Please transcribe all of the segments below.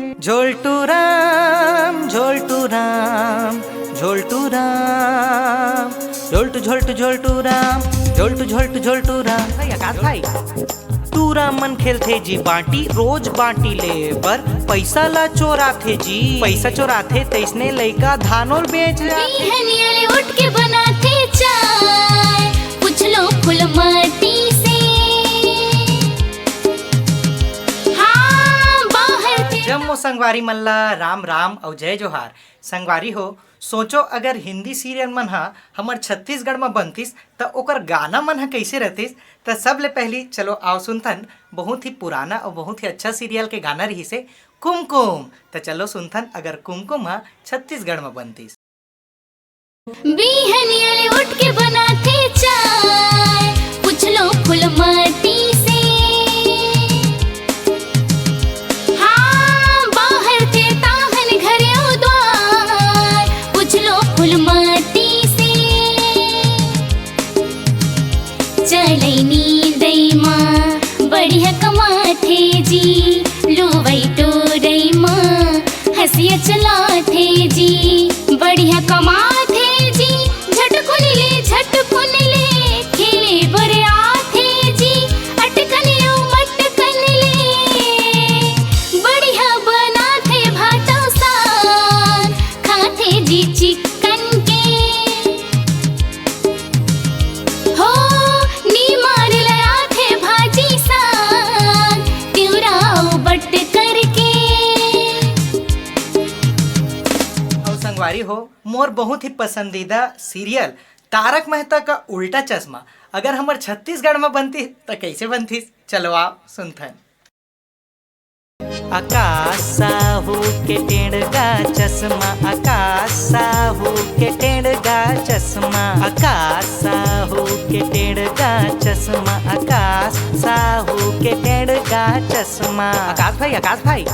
झोलटू राम झोलटू राम झोलटू राम झोलटू झोलटू झोलटू राम झोलटू झोलटू झोलटू राम। भाई आकाश भाई तू राम मन खेलथे जी बाटी रोज बाटी ले बर पैसा ला चोराथे जी पैसा चोराथे तैसने लइका धानोर बेच बिहनिया उठ के बनाथे चाय पूछ लो फूल माटी से। हाँ बाहर थे जम्मो संगवारी मल्ला राम राम और जय जोहार। संगवारी हो सोचो अगर हिंदी सीरियल मन हा हमर छत्तीसगढ़ में बनतिस त ओकर गाना मन हा कैसे रहतिस। त सबले पहली चलो आओ सुनथन बहुत ही पुराना और बहुत ही अच्छा सीरियल के गाना रही से कुमकुम। त चलो सुनथन अगर कुमकुम हा छत्तीसगढ़ में बनतिस। बिहनिया उठ के बनाथे चाय पूछ लो फूल माटी से। हाँ बाहर थे ताहन घर और द्वार पूछ लो फूल माटी से। चलैनी दैमा बढ़िया कमाथे जी लुवई टोरैमा हंसिया चलाथे जी बढ़िया कमाथे जी झटकुन ले खेले बरे आथे जी अटकन लो मटकन ले बढ़िया बनाथे भाटा साग खाथे जी चिकन के। हो नी मार लया थे भाजी साग तिउराओ बट करके। और संगवारी हो मोर बहुत ही पसंदीदा सीरियल तारक मेहता का उल्टा चश्मा अगर हमर छत्तीसगढ़ में बनती तो कैसे बनती चलो आप सुनथन। आकाश साहू के टेढ़गा चश्मा आकाश साहू के टेढ़गा चश्मा आकाश साहू के टेढ़गा चश्मा आकाश साहू के टेढ़गा चश्मा। आकाश भाई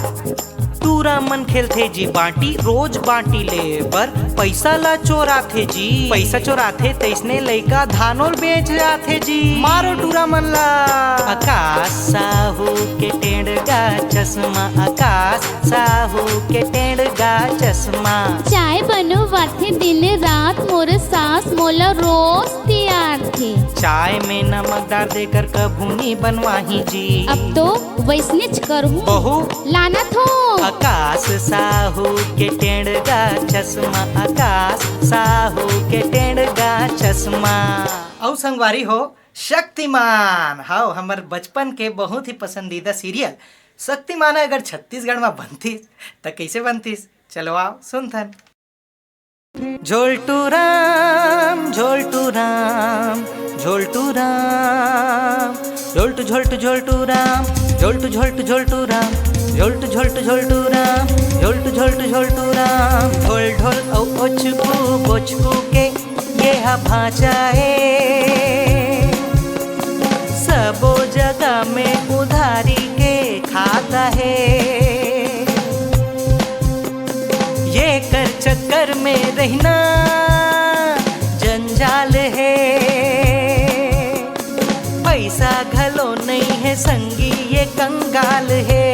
तू राम मन खेलथे जी बाटी रोज बाटी ले बर पैसा ला चोराथे जी पैसा चोराथे तैसने लइका धानोर बेच जाथे जी मारो टूरा मन ला। आकाश साहू के टेढ़गा चश्मा आकाश साहू के टेढ़गा चश्मा। चाय बनवाथे दिन रात मोर सास मोला रोज तैयार थे। चाय में नमक डाल देकर कभू नहीं बनवाही जी अब तो वैसनेच करहूँ बहू लाना थो। आकाश साहू के टेढ़गा चश्मा आकाश साहू के टेढ़गा चश्मा। और संगवारी हो शक्तिमान हाउ हमर बचपन के बहुत ही पसंदीदा सीरियल शक्तिमान अगर छत्तीसगढ़ में बनतीस तो कैसे बनतीस चलो आओ सुनथन। झोलटू राम झोलटू राम झोलटू राम झोलटू झोलटू झोलटू राम झोलटू झोलटू झोलटू राम झोलटू झोलटू झोलटू राम झोलटू झोलटू झोलटू राम। ढोल ढोल औ ओछकू बोचकू के ये हा भाषा है सबो जगह में उधारी के खाता है ये कर चक्कर में रहना जंजाल है पैसा घलो नहीं है संगी ये कंगाल है।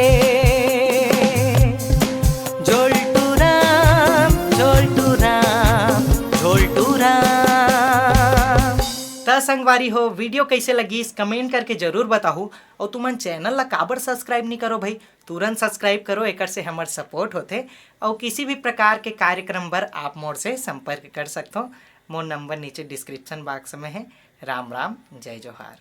झोलटू राम झोलटू राम झोलटू राम। त संगवारी हो वीडियो कैसे लगी इस कमेंट करके जरूर बताओ और तुमन चैनल ला काबर सब्सक्राइब नहीं करो भाई तुरंत सब्सक्राइब करो एकर से हमार सपोर्ट होते और किसी भी प्रकार के कार्यक्रम पर आप मोर से संपर्क कर सकते हो। मोर नंबर नीचे डिस्क्रिप्शन बॉक्स में है। राम राम जय जोहार।